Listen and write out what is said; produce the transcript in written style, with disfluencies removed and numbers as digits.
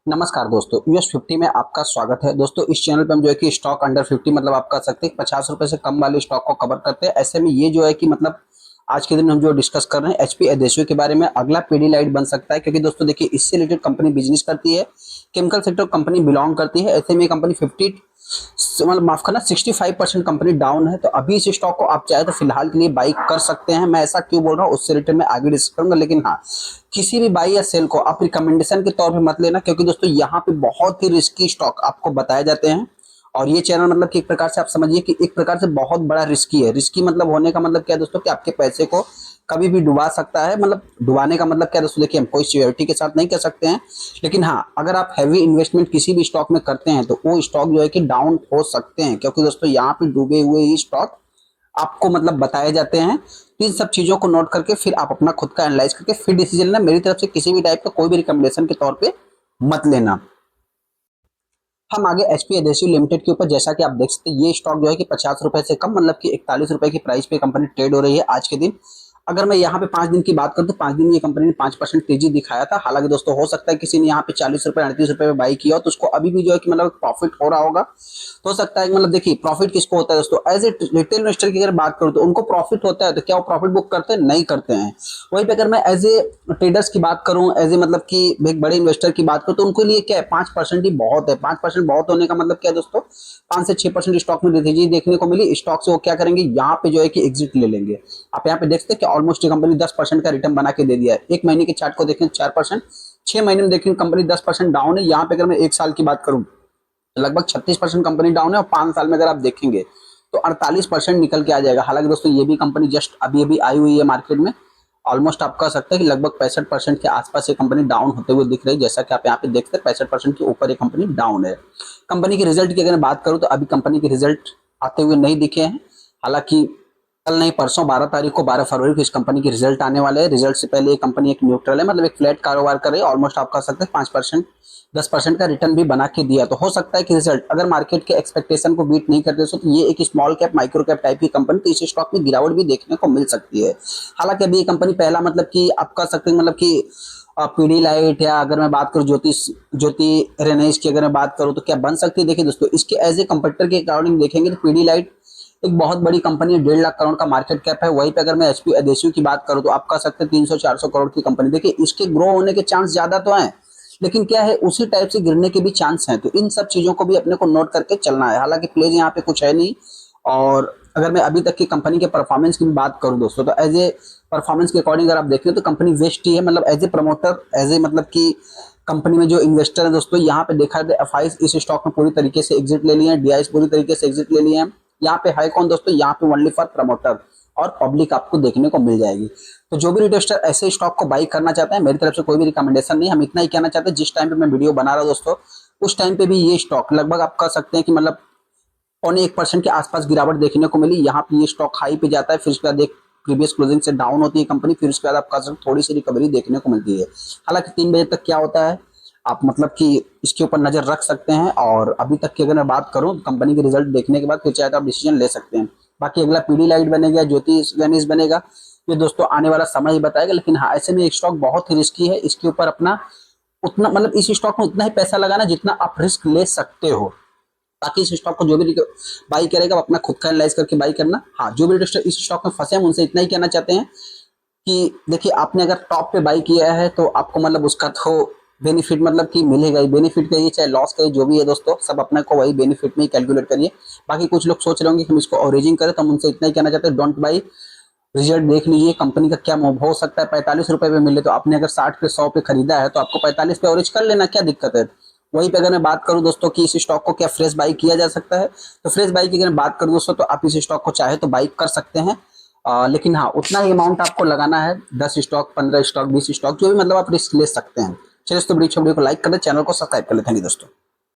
नमस्कार दोस्तों, US 50 में आपका स्वागत है। दोस्तों इस चैनल पे हम जो है कि स्टॉक अंडर 50 मतलब आप कह सकते हैं 50 रुपए से कम वाले स्टॉक को कवर करते हैं। ऐसे में ये जो है कि मतलब आज के दिन हम जो डिस्कस कर रहे हैं HP एडेसियो के बारे में, अगला पीडीलाइट बन सकता है। क्योंकि दोस्तों देखिए, इससे रिलेटेड कंपनी बिजनेस करती है, केमिकल सेक्टर कंपनी बिलोंग करती है। ऐसे में कंपनी 50 मतलब माफ करना 65% कंपनी डाउन है। तो अभी इस स्टॉक को आप चाहे तो फिलहाल के लिए बाई कर सकते हैं। मैं ऐसा क्यों बोल रहा हूँ उससे रिलेटेड मैं आगे डिस्कस करूंगा, लेकिन हाँ, किसी भी बाई या सेल को आप रिकमेंडेशन के तौर पे मत लेना, क्योंकि दोस्तों यहाँ पे बहुत ही रिस्की स्टॉक आपको बताए जाते हैं। और ये चैनल मतलब कि एक प्रकार से आप समझिए कि एक प्रकार से बहुत बड़ा रिस्की है। रिस्की मतलब होने का मतलब क्या है दोस्तों, कि आपके पैसे को कभी भी डुबा सकता है। मतलब डुबाने का मतलब क्या है दोस्तों, देखिए हम कोई सिक्योरिटी के साथ नहीं कर सकते हैं, लेकिन हाँ, अगर आप हैवी इन्वेस्टमेंट किसी भी स्टॉक में करते हैं तो वो स्टॉक जो है कि डाउन हो सकते हैं। क्योंकि दोस्तों यहाँ पे डूबे हुए ही स्टॉक आपको मतलब बताए जाते हैं। तो इन सब चीजों को नोट करके फिर आप अपना खुद का एनालाइज करके फिर डिसीजन लेना। मेरी तरफ से किसी भी टाइप का कोई भी रिकमेंडेशन के तौर पे मत लेना। हम आगे एचपी एडेसिव लिमिटेड के ऊपर, जैसा कि आप देख सकते हैं, ये स्टॉक जो है कि 50 रुपए से कम मतलब कि 41 रुपए की प्राइस पे कंपनी ट्रेड हो रही है आज के दिन। अगर मैं यहाँ पे 5 दिन की बात करूँ तो 5 दिन में ये कंपनी ने 5% तेजी दिखाया था। हालांकि दोस्तों हो सकता है किसी ने यहाँ पे 40 रुपए 38 रुपए में बाई किया हो, तो उसको अभी भी जो है कि मतलब प्रॉफिट हो रहा होगा। तो हो सकता है कि मतलब देखिए, प्रॉफिट किसको होता है दोस्तों, एज ए रिटेल इन्वेस्टर की अगर बात करूँ तो उनको प्रॉफिट होता है। तो क्या वो प्रॉफिट बुक करते हैं? नहीं करते हैं। वहीं पे अगर मैं एज ए ट्रेडर्स की बात करूं, एज ए मतलब कि एक बड़े इन्वेस्टर की बात करूं, तो उनके लिए क्या है, 5% ही बहुत है। 5% बहुत होने का मतलब क्या है दोस्तों, 5 से 6% स्टॉक में तेजी देखने को मिली। स्टॉक से वो क्या करेंगे, यहाँ पे जो है कि एग्जिट ले लेंगे। आप यहाँ पे देखते हैं कि ऑलमोस्ट ये कंपनी 10% का रिटर्न बना के दे दिया है। एक महीने के चार्ट को देखें 4%, 6 महीने में देखें कंपनी 10% डाउन है। यहाँ पे अगर मैं एक साल की बात करूं, लगभग 36% कंपनी डाउन है। और 5 साल में अगर आप देखेंगे तो 48% निकल के आ जाएगा। हालांकि दोस्तों ये भी कंपनी जस्ट अभी अभी आई हुई है मार्केट में। ऑलमोस्ट आप कह सकते हैं कि लगभग 65% के आसपास ये कंपनी डाउन होते हुए दिख रही है। जैसा कि आप यहाँ पे देखते हैं 65% के ऊपर ये कंपनी डाउन है। कंपनी के रिजल्ट की अगर बात करूं तो अभी कंपनी के रिजल्ट आते हुए नहीं दिखे हैं। हालांकि कल नहीं, परसों 12 तारीख को, 12 फरवरी को इस कंपनी के रिजल्ट आने वाले हैं। रिजल्ट से पहले ये कंपनी एक न्यूट्रल है, मतलब एक फ्लैट कारोबार कर रही है। ऑलमोस्ट आप कह सकते हैं 5%, 10% का रिटर्न भी बना के दिया। तो हो सकता है कि रिजल्ट अगर मार्केट के एक्सपेक्टेशन को बीट नहीं करते तो ये एक small cap micro cap type की कंपनी, तो इस स्टॉक में गिरावट भी देखने को मिल सकती है। हालांकि अभी ये कंपनी पहला मतलब कि आप कह सकते हैं मतलब कि पीडी लाइट, या अगर मैं बात करूं ज्योति रेनेस की अगर मैं बात करूं तो क्या बन सकती है। देखिए दोस्तों, इसके एज ए कंपटीटर के अकॉर्डिंग देखेंगे तो पीडी लाइट एक बहुत बड़ी कंपनी है, 1.5 लाख करोड़ का मार्केट कैप है। वहीं पे अगर मैं एचपी एडेसिव की बात करूं तो आप कह सकते हैं 300-400 करोड़ की कंपनी। देखिए इसके ग्रो होने के चांस ज्यादा तो हैं, लेकिन क्या है, उसी टाइप से गिरने के भी चांस हैं। तो इन सब चीजों को भी अपने को नोट करके चलना है। हालांकि प्लेज यहाँ पे कुछ है नहीं। और अगर मैं अभी तक की कंपनी के परफॉर्मेंस की भी बात करूं दोस्तों, तो एज ए परफॉर्मेंस के अकॉर्डिंग अगर आप देखें तो कंपनी वेस्ट ही है। मतलब as a promoter, as a मतलब कि कंपनी में जो इन्वेस्टर है दोस्तों, यहाँ पे देखा जाए एफआईज इस स्टॉक में पूरी तरीके से एग्जिट ले लिए हैं, डीआईज पूरी तरीके से एग्जिट ले लिए हैं। यहाँ पे है कौन दोस्तों, यहाँ पे ओनली फॉर प्रमोटर और पब्लिक आपको देखने को मिल जाएगी। तो जो भी इन्वेस्टर ऐसे स्टॉक को बाई करना चाहते हैं, मेरी तरफ से कोई भी रिकमेंडेशन नहीं। हम इतना ही कहना चाहते हैं, जिस टाइम पे मैं वीडियो बना रहा हूं दोस्तों, उस टाइम पे भी ये स्टॉक लगभग आप कह सकते हैं कि मतलब 0.1% के आसपास गिरावट देखने को मिली। यहाँ पे ये स्टॉक हाई पे जाता है, फिर उसके बाद एक प्रीवियस क्लोजिंग से डाउन होती है कंपनी, फिर उसके बाद आप कह सकते थोड़ी सी रिकवरी देखने को मिलती है। हालांकि 3 बजे तक क्या होता है आप मतलब कि इसके ऊपर नजर रख सकते हैं। और अभी तक की अगर मैं बात करूं कंपनी के रिजल्ट देखने के बाद, फिर चाहे तो आप डिसीजन ले सकते हैं। बाकी अगला पीडी लाइट बनेगा, ज्योति गणेश बनेगा, ये दोस्तों आने वाला समय ही बताएगा। लेकिन हाँ, ऐसे में एक स्टॉक बहुत ही रिस्की है। इसके ऊपर अपना उतना मतलब इस स्टॉक में उतना ही पैसा लगाना जितना आप रिस्क ले सकते हो। बाकी इस स्टॉक को जो भी बाई करेगा वो अपना खुद का एनालाइज करके बाई करना। हाँ, जो भी इन्वेस्टर इस स्टॉक में फंसे हैं उनसे इतना ही कहना चाहते हैं कि देखिए, आपने अगर टॉप पे बाई किया है तो आपको मतलब उसका तो बेनिफिट मतलब कि मिलेगा ही। बेनिफिट कहिए चाहे लॉस कहिए, जो भी है दोस्तों, सब अपने को वही बेनिफिट में ही कैलकुलेट करिए। बाकी कुछ लोग सोच रहे होंगे कि हम इसको ओरिजिन करें, तो हम उनसे इतना ही कहना चाहते हैं, डोंट बाई। रिजल्ट देख लीजिए कंपनी का क्या मूव हो सकता है। 45 रुपए पे मिले तो आपने अगर 60 पे 100 पे खरीदा है तो आपको 45 पे ओरिज कर लेना, क्या दिक्कत है। वहीं पे अगर मैं बात करूं दोस्तों कि इस स्टॉक को क्या फ्रेश बाई किया जा सकता है, तो फ्रेश बाई की अगर मैं बात करूं दोस्तों, तो आप इस स्टॉक को चाहे तो बाई कर सकते हैं। लेकिन हाँ, उतना ही अमाउंट आपको लगाना है, 10 स्टॉक, 15 स्टॉक, 20 स्टॉक, जो भी मतलब आप रिस्क ले सकते हैं। चलिए दोस्तों, वीडियो को लाइक कर दे, चैनल को सब्सक्राइब कर ले। थैंक यू दोस्तों।